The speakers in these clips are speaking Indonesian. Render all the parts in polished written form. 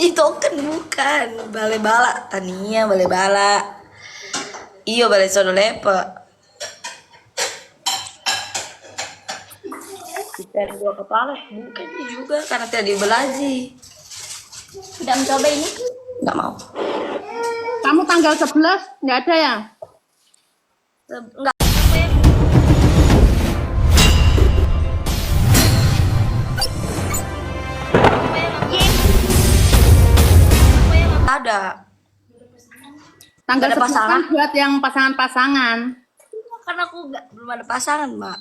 Itu kan bukan balai bala Tania, balai bala. Iyo balai sono lepe. Ikan dua kepala bukan juga karena tidak dibelaji. Tidak mencoba ini? Nggak mau. Kamu tanggal 11 nggak ada ya? Nggak ada. Tanggal Nggak ada 11 kan pasangan. buat yang pasangan-pasangan. Karena aku belum ada pasangan, Mbak.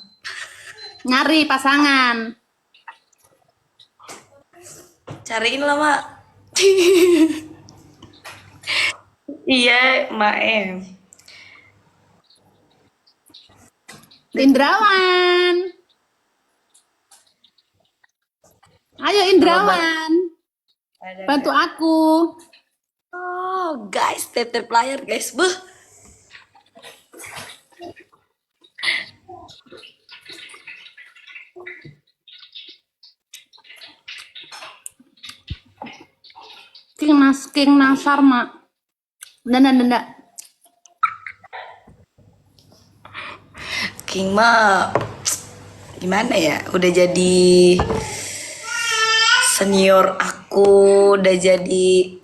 Nyari pasangan. Cariin lah, Mak. Iya, Mak em. Indrawan. Ayo Indrawan. Bantu aku. Oh, guys, tap layar, guys. Beuh. King Nasar, Mak. Denda. King mah gimana ya? Udah jadi senior aku, udah jadi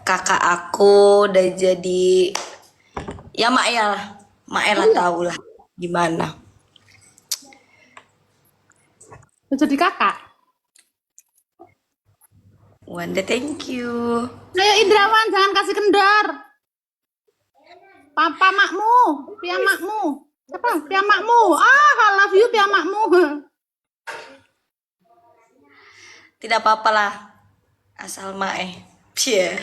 kakak aku, udah jadi ya Mak ya lah. Mak Ella tahu lah gimana. Jadi kakak. Wanda, thank you. Ayo Indrawan, jangan kasih kendor. Papa makmu, pia makmu. Apa? Pia makmu. I love you pia makmu. Tidak apa-apa lah. Asal Mak Cie.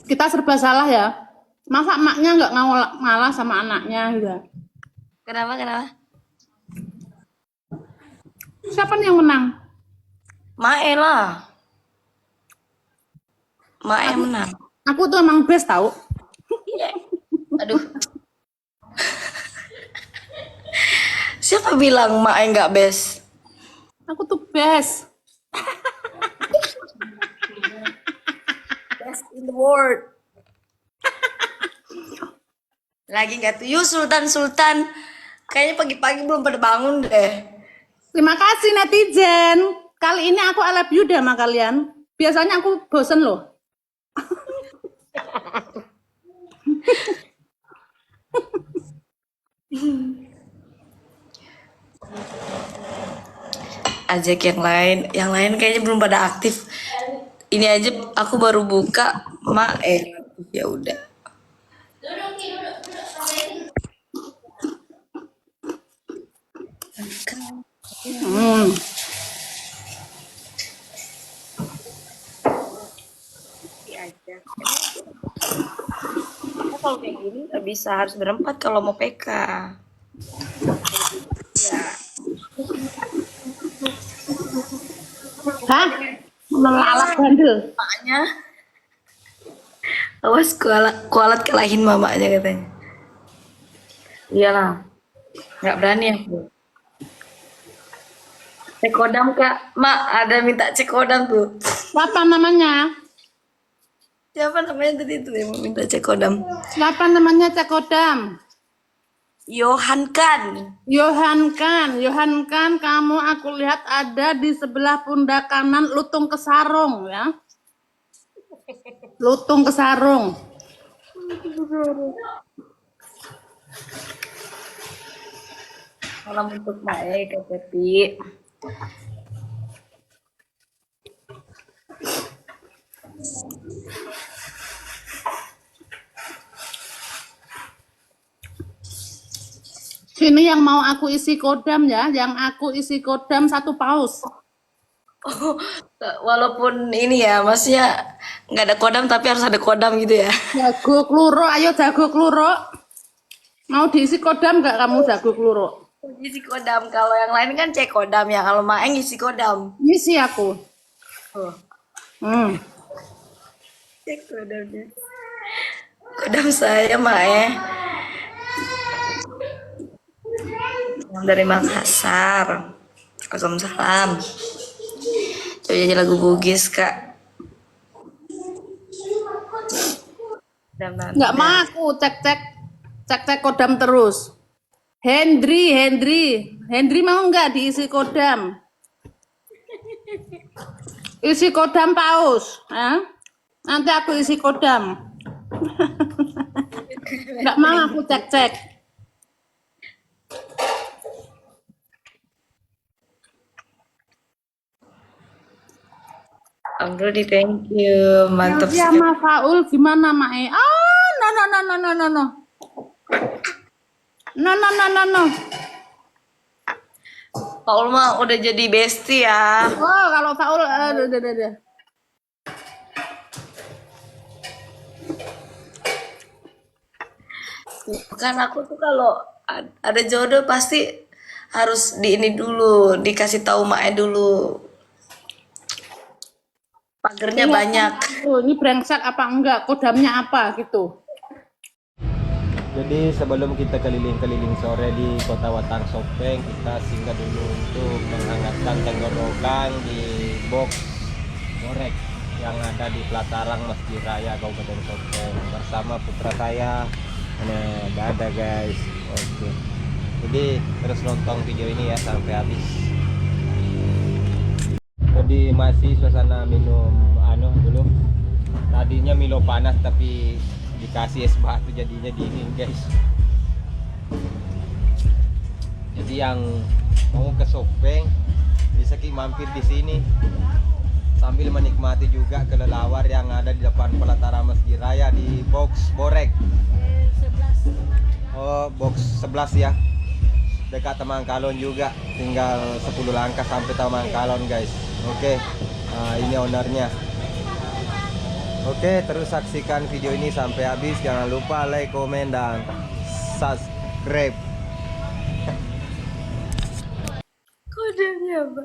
Kita serba salah ya. Masa maknya nggak ngalah sama anaknya gitu. Kenapa? Siapa nih yang menang? Mak Ella. Mak yang menang. Aku tuh emang best tau. Aduh. Siapa bilang Mak nggak best? Aku tuh best. Best in the world. Lagi nggak tuh? Yuk Sultan. Kayaknya pagi-pagi belum pada bangun deh. Terima kasih netizen. Kali ini aku I love you deh sama kalian. Biasanya aku bosen loh. Ajak yang lain kayaknya belum pada aktif. Ini aja aku baru buka, Mak ya udah. Kalau kayak gini nggak bisa, harus berempat kalau mau PK. Ya. Hah? Melalat bandel. Maknya awas kualat kelahin mamanya katanya. Iyalah, nggak berani aku. Cekodam Kak, Mak ada minta cekodam tuh. Siapa namanya? Siapa namanya tadi tuh yang mau minta cekodam? Siapa namanya Cekodam? Yohan Kan. Yohan Kan, kamu aku lihat ada di sebelah pundak kanan lutung ke sarung ya. Lutung ke sarung. Salam untuk Mae Kak Pepi. Sini yang mau aku isi kodam ya, yang aku isi kodam 1 paus. Oh, walaupun ini ya, maksudnya nggak ada kodam tapi harus ada kodam gitu ya. Jago kluro, ayo jago kluro. Mau diisi kodam nggak kamu jago kluro? Isi kodam, kalau yang lain kan cek kodam ya, kalau Maeng isi kodam. Isi aku. Oh, cek kodamnya. Kodam saya Maeng. Dari Makassar. Waalaikumsalam. Coba nyanyi lagu Bugis, Kak. Nggak mau aku cek kodam terus. Hendri mau nggak diisi kodam? Isi kodam paus, nanti aku isi kodam. Nggak mau aku cek. Om Rudi, thank you. Mantap Yang sekali. sama Faul gimana Mae? Oh, no. No. Paul mah udah jadi bestie ya. Oh, kalau Faul, udah. Kan aku tuh kalau ada jodoh pasti harus di ini dulu, dikasih tahu Mae dulu. Pagernya Iya, banyak. ini brengsek apa enggak? Kodamnya apa gitu? Jadi sebelum kita keliling-keliling sore di Kota Watang Sopeng, kita singgah dulu untuk menghangatkan tenggorokan di box Borek yang ada di pelataran Masjid Raya Kabupaten Sopeng bersama putra saya. Nah, ada guys. Oke. Jadi terus nonton video ini ya sampai habis. Jadi masih suasana minum dulu. Tadinya Milo panas tapi dikasih es batu jadinya dingin guys. Jadi yang mau ke Sopeng bisa mampir di sini sambil menikmati juga kelelawar yang ada di depan pelataran Masjid Raya di box Borek. Oh, box 11 ya. Dekat Tamangkalon juga, tinggal 10 langkah sampai Tamangkalon guys. Oke. Nah, ini ownernya. Oke, terus saksikan video ini sampai habis. Jangan lupa like, komen, dan subscribe. Kodenya apa?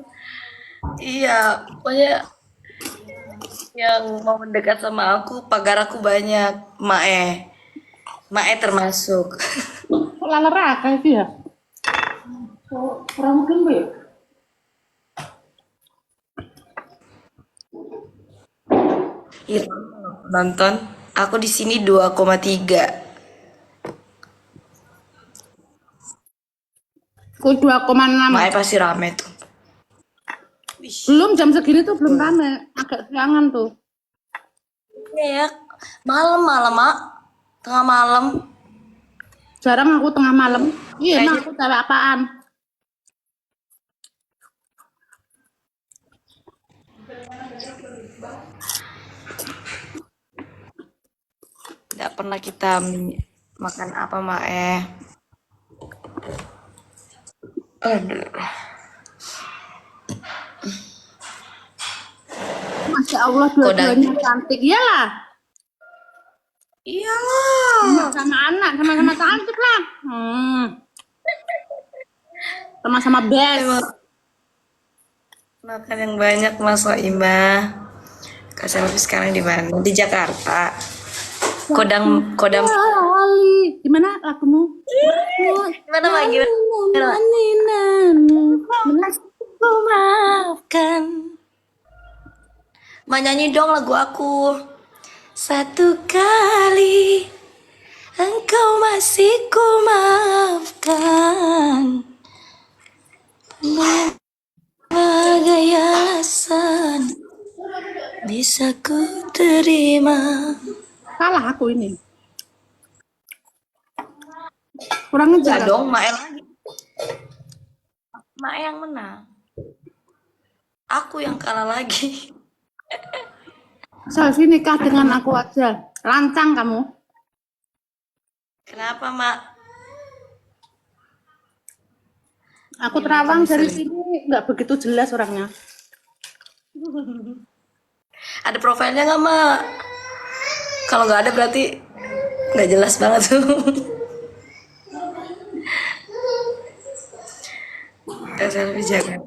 Iya, pokoknya yang mau mendekat sama aku, pagar aku banyak. Mae termasuk. Kok neraka itu ya? Kurang mungkin Bu ya? Iya, nonton. Aku di sini 2,3. Ku 2,6. Mae pasti rame tuh. Belum jam segini tuh belum rame, agak siangan tuh. Iya ya, malam-malam, Mak. Tengah malam. Jarang aku tengah malam. Iya, emang Kayaknya- aku cewek apaan? Nggak pernah kita makan apa, Mae. Aduh. Masya Allah, dua-duanya cantik. Iyalah, Iyalah. sama anak, sama-sama cantik lah. Sama-sama best. Emang makan yang banyak, Mas Soimah. Kak Selvi sekarang di mana? Di Jakarta. Kodam Ali, gimana lagumu? gimana, Mak? Gimana, Mak? Ku maafkan. Mak, nyanyi dong lagu aku. Satu kali engkau masih ku maafkan. Berbagai alasan bisa ku terima. Salah aku ini. Kurang Enggak ngejar. dong, Mae lagi. Mae yang menang. Aku yang kalah lagi. Selfie nikah dengan aku aja. Lancang kamu. Kenapa, Mak? Aku terawang dari sini nggak begitu jelas orangnya. Ada profilnya nggak, Mak? Kalau nggak ada berarti nggak jelas banget tuh. Selfie jangan.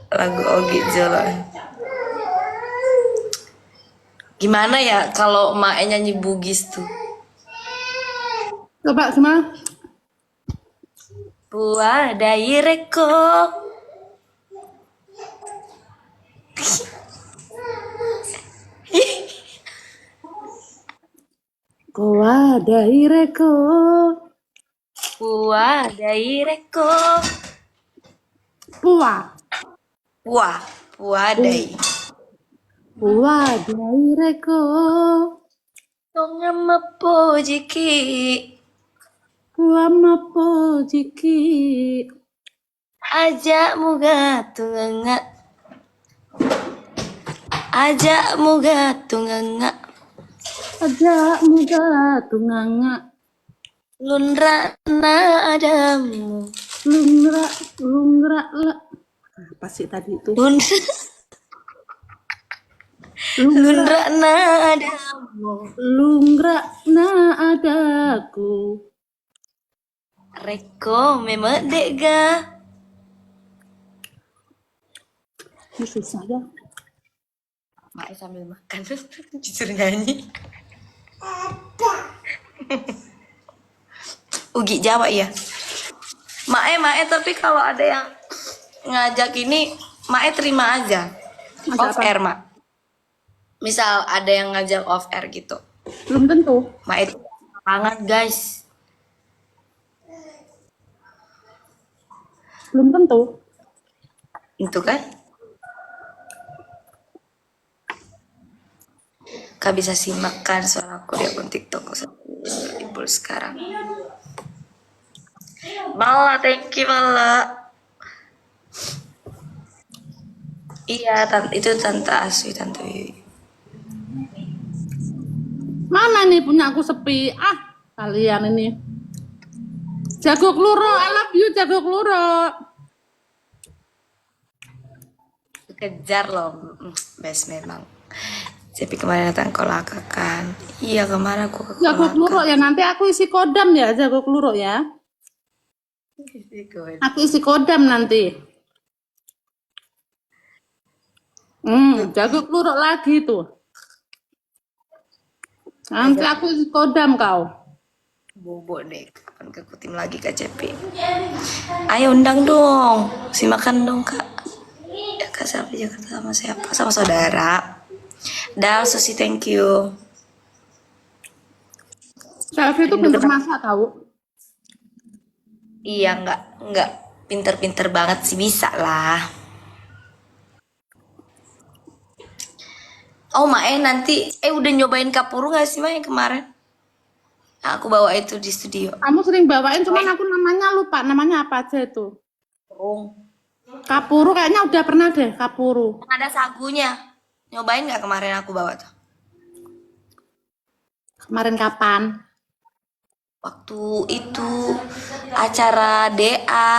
Lagu Ogi Jalan. Gimana ya kalau Mae nyanyi Bugis tuh? Coba gimana? Buah daireko Koa daireko. Wah, daireko. Pua. Wah, wadai. Pua daireko. Tonga mapo jiki. Pua mapo jiki. Ajak muga tungangak. Ajak muga tungangak. Ajak muda tunganga. Lunra na adamu. Lungra, lungra la. Apa sih tadi itu? Lunra, Lungra, lunra na adamu. lungra na adaku. Reko memedek ga. Ini susah ya. Mak sambil makan disuruh nyanyi. Ugi Jawa ya. Mae tapi kalau ada yang ngajak ini, Mae terima aja. Ngajak Off apa? air, Mak. Misal ada yang ngajak off air gitu. Belum tentu. Mae itu banget, guys. Belum tentu. Itu kan. Kak bisa simak kan suaraku di akun TikTok Ibu sekarang. Mala, thank you Mala. Iya, itu Tante Aswi, Tante Wiwi. Mana nih punya aku sepi? Ah, kalian ini. Jago Kluro, I love you Jago Kluro. Kejar loh, best memang. Tapi kemarin datang kolaka kan. Iya, kemarin aku ke Jago Kluro kolaka. ya, nanti aku isi kodam ya Jago Kluro ya. Aku isi kodam nanti. Jago Kluro lagi tuh. Nanti aku isi kodam kau. Bobo deh, kapan ke Kutim lagi Kak Cepi. Ayo undang dong, simakan dong Kak. Ya Kak, siapa juga sama siapa? Sama saudara. Dan Susi, thank you. Selfie itu pintar masak tahu. Iya, nggak pinter-pinter banget sih, bisa lah. Oh Mae nanti, udah nyobain kapuru nggak sih Mae kemarin? Aku bawa itu di studio. Kamu sering bawain, cuman aku namanya lupa. Namanya apa aja itu? Oh. Kapuru kayaknya udah pernah deh, kapuru. Ada sagunya. Nyobain nggak kemarin aku bawa tuh? Kemarin kapan? Waktu itu acara DA.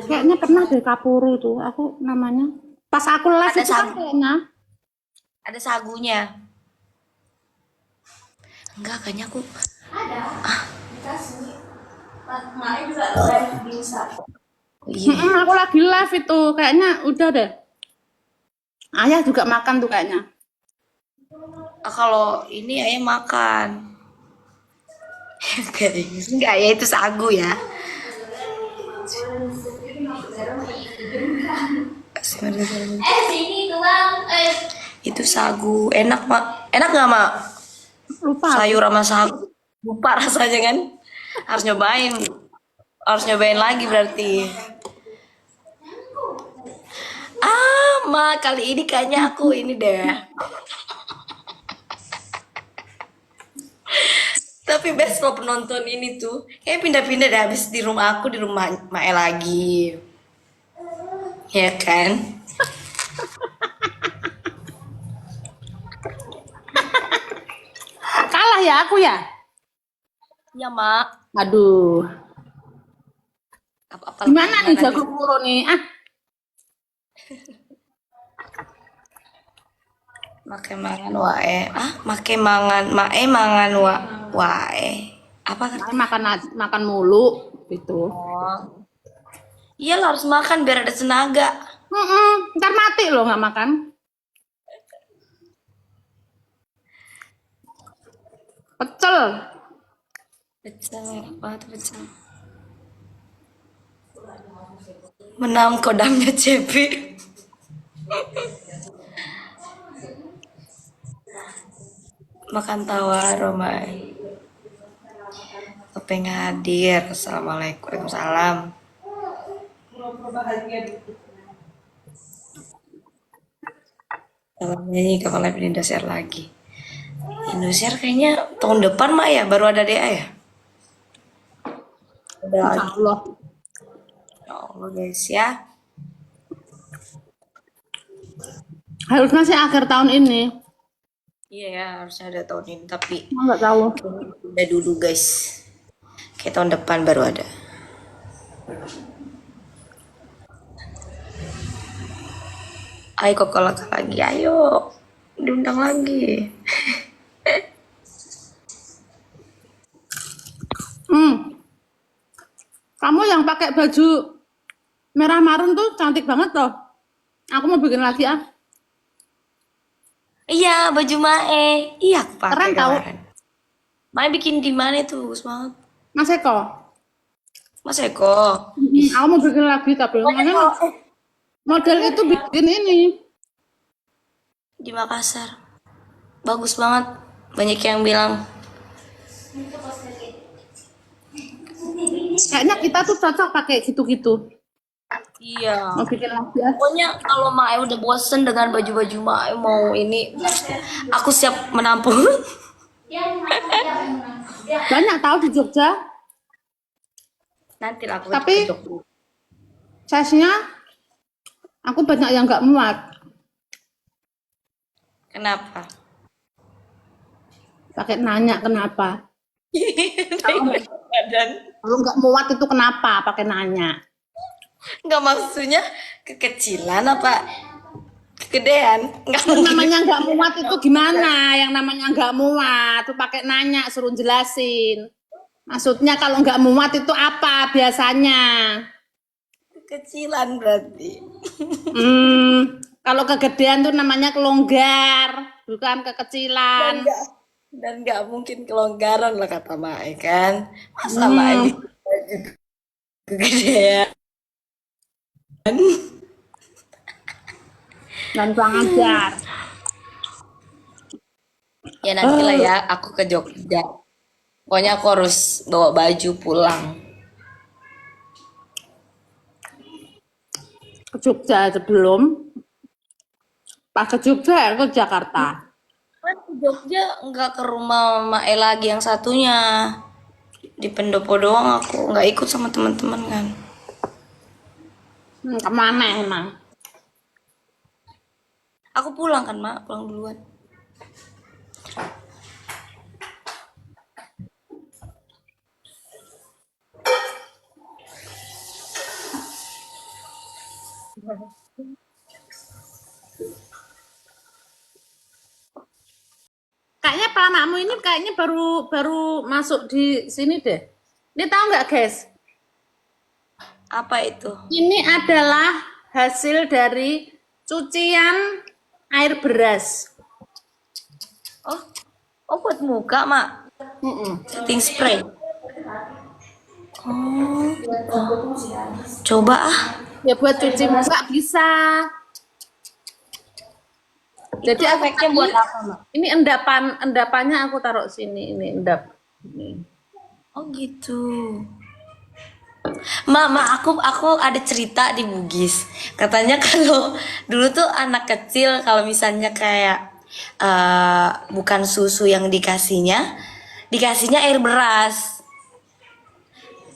Kayaknya pernah deh kapuru tuh. Aku namanya. Pas aku live Ada itu kan sagu. kayaknya. Ada sagunya. Enggak, kayaknya aku. Oh, iya. Aku lagi live itu. Kayaknya udah deh. Ayah juga makan tuh kayaknya. Kalau ini ayah makan. Enggak ya, itu sagu ya. Sini tuang. Itu sagu. Enak, Mak. Enak nggak, Mak? Lupa. Sayur sama sagu. Lupa rasanya kan. Harus nyobain. Harus nyobain lagi berarti. Mak, kali ini kayaknya aku ini deh. Tapi best kalau penonton ini tuh kayak pindah-pindah deh, habis di rumah aku di rumah Mae lagi. Ya kan? Kalah ya aku ya? Ya, Mak. Aduh. Apa-apa Gimana nih Jago Kluro nih? Ah, make mangan wae. Make mangan mae mangan wae. Apa kan? makan mulu gitu. Oh. Iya lo harus makan biar ada tenaga. Ntar mati loh nggak makan. Pecel. Pecel, apa tuh pecel? Menang kodamnya Cepi. Makan tawar, Romai. Topeng hadir. Assalamualaikum. Waalaikumsalam. Kalau nyanyi kapan live di Indosiar lagi? Indosiar kayaknya tahun depan mak ya baru ada DA ya. Ada Insya lagi. Allah. Ya Allah guys ya. Harusnya sih akhir tahun ini. Iya ya harusnya ada tahun ini tapi Nggak tahu. udah dulu guys. Kayak tahun depan baru ada. Ayo kokolak lagi, ayo diundang lagi. Kamu yang pakai baju merah marun tuh cantik banget toh. Aku mau bikin lagi ah. Iya baju Mae, iya aku pakai Keren tau. kemarin. Mae bikin di mana itu bagus banget. Mas Eko. Mas Eko. Aku mau bikin lagi tapi model itu bikin ini. Di Makassar. Bagus banget. Banyak yang bilang. Kayaknya kita tuh cocok pakai gitu-gitu. Iya. Mau bikin lagi ah. Pokoknya kalau Mae udah bosen dengan baju-baju Mae mau ini, aku siap menampung. Banyak tahu di Jogja. Nanti lah aku Tapi- ke Jogja. Size-nya aku banyak yang nggak muat. Kenapa? Pakai nanya kenapa. Badan. Kalau nggak muat itu kenapa pakai nanya. Nggak maksudnya kekecilan apa kegedean? Nggak Yang mungkin. namanya nggak muat itu gimana? Yang namanya nggak muat tuh pakai nanya suruh jelasin. Maksudnya kalau nggak muat itu apa biasanya? Kekecilan berarti. Kalau kegedean tuh namanya kelonggar, bukan kekecilan. Dan nggak mungkin kelonggaran lah kata Mae kan. Masa Mae bikin baju kegedean? Dan kurang ajar. Ya nanti lah ya aku ke Jogja. Pokoknya aku harus bawa baju pulang. Ke Jogja sebelum. Pas ke Jogja ke Jakarta. Kan ke Jogja nggak ke rumah Mae lagi yang satunya. Di pendopo doang aku nggak ikut sama teman-teman kan. Kemana emang? Aku pulang kan Mak, pulang duluan. Kayaknya anakmu ini kayaknya baru masuk di sini deh. Ini tahu nggak guys? Apa itu? Ini adalah hasil dari cucian air beras. Oh buat muka Mak, setting spray. Oh, coba ah. Ya buat cuci muka bisa. Jadi Itu efeknya buat apa Mak? ini endapannya aku taruh sini. Ini endap. Ini. Oh gitu. Mak, aku ada cerita di Bugis. Katanya kalau dulu tuh anak kecil kalau misalnya kayak bukan susu yang dikasihnya air beras.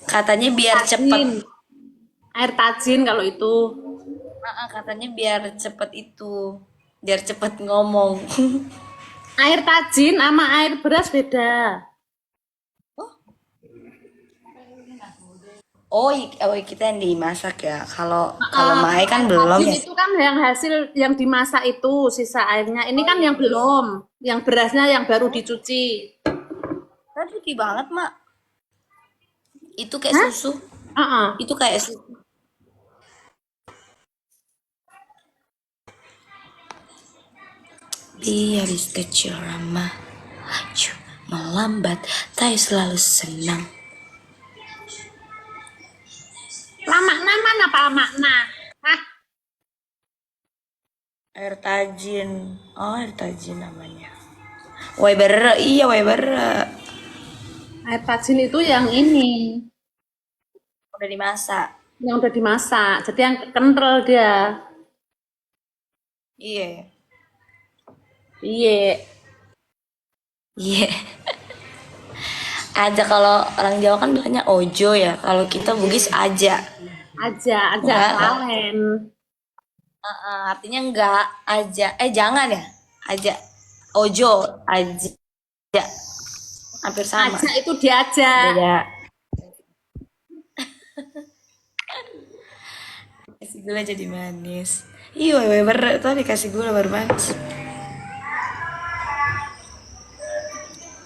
Katanya biar cepet. Air tajin kalau itu. Katanya biar cepet itu, biar cepet ngomong. Air tajin sama air beras beda. Oh, kita yang dimasak ya. Kalau Mae kan belum Tajin ya. itu kan yang hasil yang dimasak itu sisa airnya. Ini kan yang belum, yang berasnya yang baru dicuci. Kan putih banget Mak. Itu kayak susu. Itu kayak susu. Biaris kecil ramah, melambat, tapi selalu senang. Lah makna mana Pak makna? Hah? Air tajin. Oh, air tajin namanya. Waibere, iya waibere. Air tajin itu yang ini, Udah dimasak. yang udah dimasak. Jadi yang kental dia. Iya. Iya. Iya. Aja kalau orang Jawa kan bilangnya ojo ya. Kalau kita Bugis aja. Aja Enggak. kalen. Artinya enggak aja. Jangan ya. Aja. Ojo aja. Hampir sama. Aja itu diajak. Beda. Kasih gula jadi manis. Iya, bener tuh dikasih gula baru manis.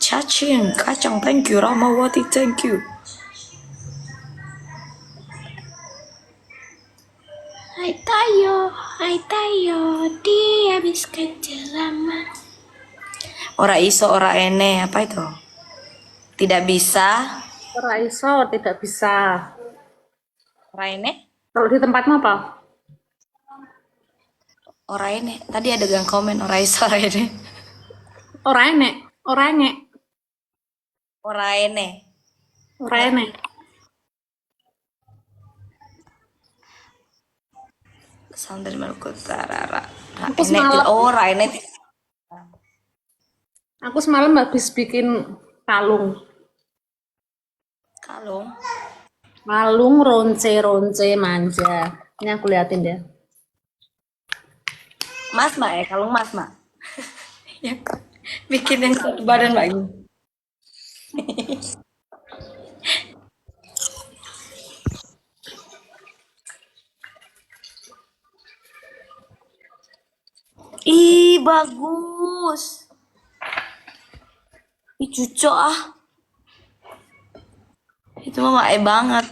Cacing, kacang, thank you. Rahmawati, thank you. Hai tayo, dihabiskan lama. Ora iso, ora ene, apa itu? Tidak bisa. Ora iso, tidak bisa. Ora ene? Kalau di tempatmu apa? Ora ene. Tadi ada gang komen ora iso, ora ene. Ora enek, ora enek, Ora ene. ora enek. Salam dari Maluku Utara. Aku semalam- Ora ene. Aku semalam habis bikin kalung. Kalung. Kalung ronce manja. Ini aku liatin deh. Mas Mak ya, kalung Mas Mak. Ya, bikin yang satu badan lagi. Ih, bagus. Ih, cucok ah. Itu mah Mak banget.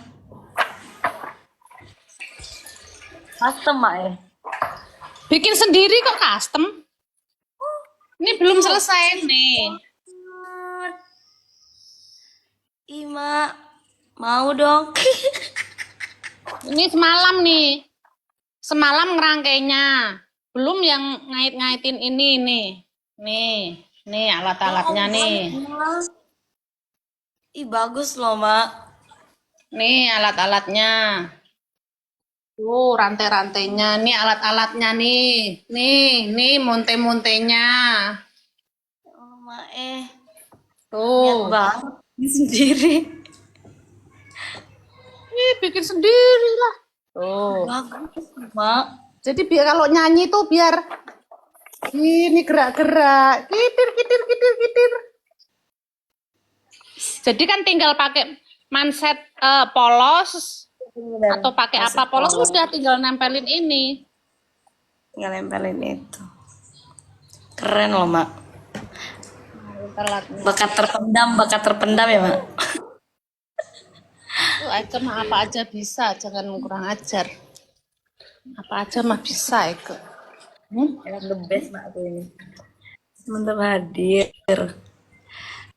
Custom Mak ya. Bikin sendiri kok custom. Ini belum selesai nih. Ih, Mak. Mau dong. Ini semalam nih. Semalam ngerangkainya. Belum yang ngait-ngaitin ini nih. Nih alat-alatnya nih. Ih, bagus loh, Mak. Nih alat-alatnya. Tuh rantai-rantainya. Nih alat-alatnya nih. Nih monte-montenya. Oh, Mak niat Tuh. banget ini sendiri. Ih, bikin sendiri lah. Tuh. Bagus, Mak. Jadi biar kalau nyanyi tuh biar ini gerak-gerak. Kitir. Jadi kan tinggal pakai manset polos atau pakai apa polos udah tinggal nempelin ini. Tinggal nempelin itu. Keren loh, Mak. Bakat terpendam ya, Mak. Tuh Eke mah apa aja bisa, jangan kurang ajar. Apa aja mah bisa Eke. Emang the best, Mak, tuh ini. Mantap hadir.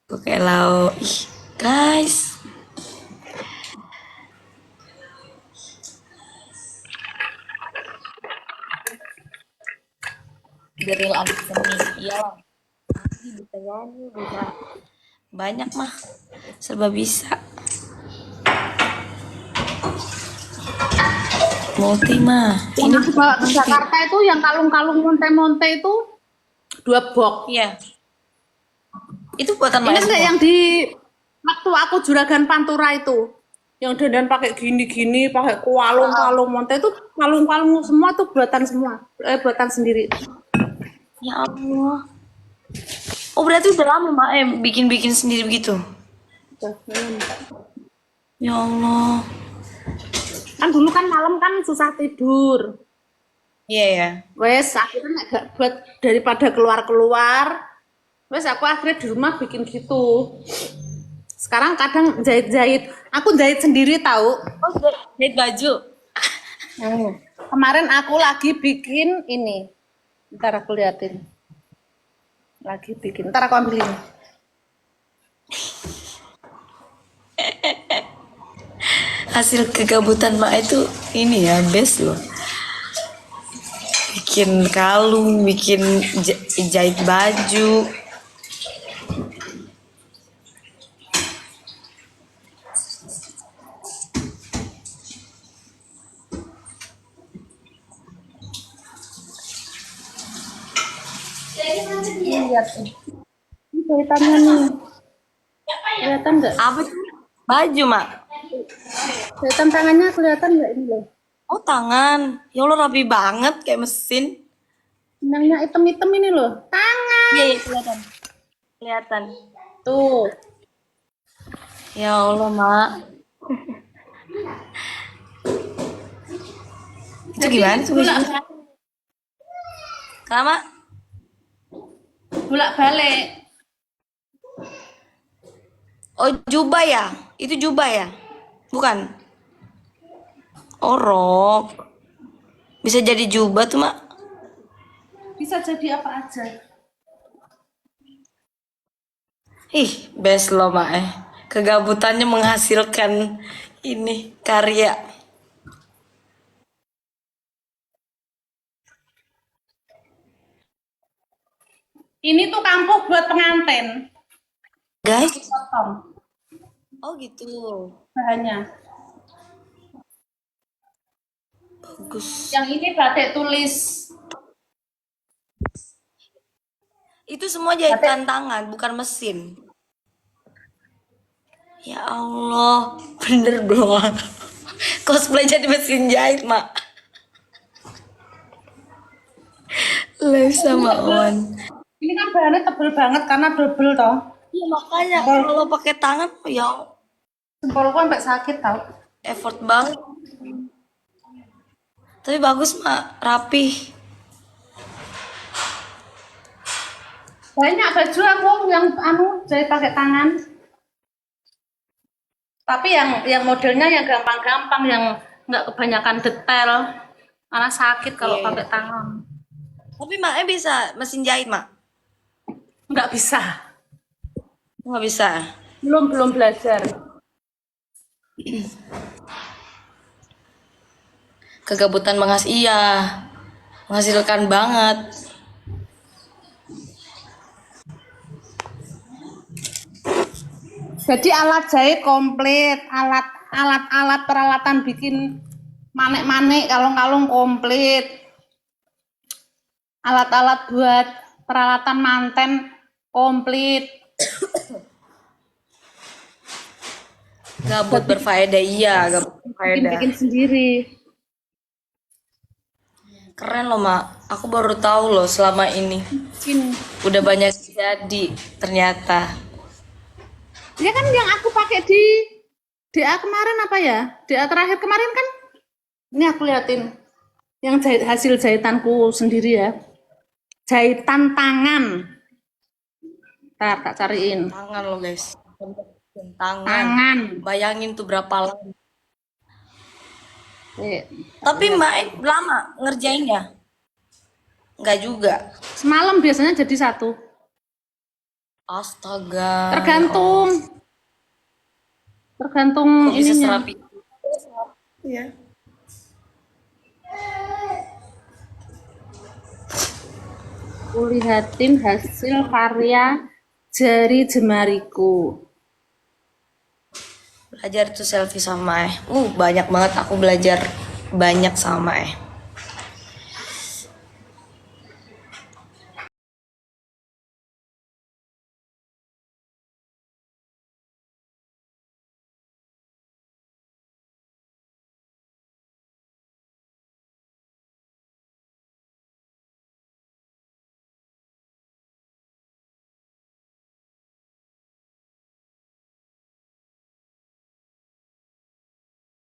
Tuh kayak lau. Ih, guys. Dari abis seni. Iya lah. Bisa nyanyi, bisa. Banyak mah. Serba bisa. Multi mah. Ini bawa ke Jakarta itu yang kalung-kalung monte-monte itu 2 box. Iya. Itu buatan Ini Mak enggak semua. yang di waktu aku juragan Pantura itu. Yang dandan pakai gini-gini, pakai kalung-kalung monte itu kalung-kalung semua tuh buatan semua. Buatan sendiri. Ya Allah. Oh, berarti udah lama Mak bikin-bikin sendiri begitu. Ya Allah. Kan dulu kan malam kan susah tidur. Iya ya. Wes akhirnya agak buat daripada keluar-keluar. Wes aku akhirnya di rumah bikin gitu. Sekarang kadang jahit-jahit. Aku jahit sendiri tahu. Oh, jahit baju. Kemarin aku lagi bikin ini. Ntar aku liatin. Lagi bikin. Ntar aku ambil ini. Hasil kegabutan Mak itu ini ya, best loh. bikin kalung, bikin jahit baju. Lihat nih. Ini jahitannya nih. Kelihatan nggak? Apa tuh? Baju, Mak. Jahitan tangannya kelihatan nggak ini loh? Oh, tangan. Ya Allah, rapi banget kayak mesin. Benangnya hitam-hitam ini loh. Tangan. Iya, iya, kelihatan. Kelihatan. Tuh. Ya Allah, Mak. Itu gimana tuh? Kenapa? Bolak-balik. Oh, jubah ya? Itu jubah ya? Bukan? Oh, rok. Bisa jadi jubah tuh, Mak. Bisa jadi apa aja. Ih, best loh, Mak. Kegabutannya menghasilkan ini karya. Ini tuh kampuh buat pengantin. Guys, Potong oh gitu. bahannya. Bagus. Yang ini batik tulis. Itu semua jahitan tangan, bukan mesin. Ya Allah, bener doang. Cosplay jadi mesin jahit, Mak. Live sama On. Ini kan bahannya tebel banget karena double toh. Iya, makanya kalau pakai tangan ya Jempolku sampai sakit tau. effort banget. Tapi bagus, Mak, rapih. Banyak baju aku yang jahit pakai tangan. Tapi yang modelnya yang gampang-gampang, yang nggak kebanyakan detail. Karena sakit kalau Iya. pakai tangan. Tapi Maknya bisa mesin jahit, Mak? Nggak bisa. Nggak bisa. Belum belajar. Kegabutan menghasilkan banget. Jadi alat jahit komplit, alat peralatan bikin manik-manik, kalung-kalung komplit. Alat-alat buat peralatan manten komplit. Gabut berfaedah, iya, gabut berfaedah. Bikin sendiri. Keren loh, Mak. Aku baru tahu loh selama ini. Bikin. Udah banyak jadi ternyata. Ya kan yang aku pakai di DA kemarin apa ya? DA terakhir kemarin kan. Ini aku liatin. Yang hasil jahitanku sendiri ya. Jahitan tangan. Ntar tak cariin. Tangan loh, guys. Tangan. Tangan. Bayangin tuh berapa lama. Tapi Iya. Mak lama ngerjainnya? Enggak juga. Semalam biasanya jadi satu. Astaga. Tergantung. Tergantung Kok bisa ininya. serapi? Iya. Kulihatin hasil karya jari jemariku. Belajar tuh selfie sama banyak banget aku belajar banyak sama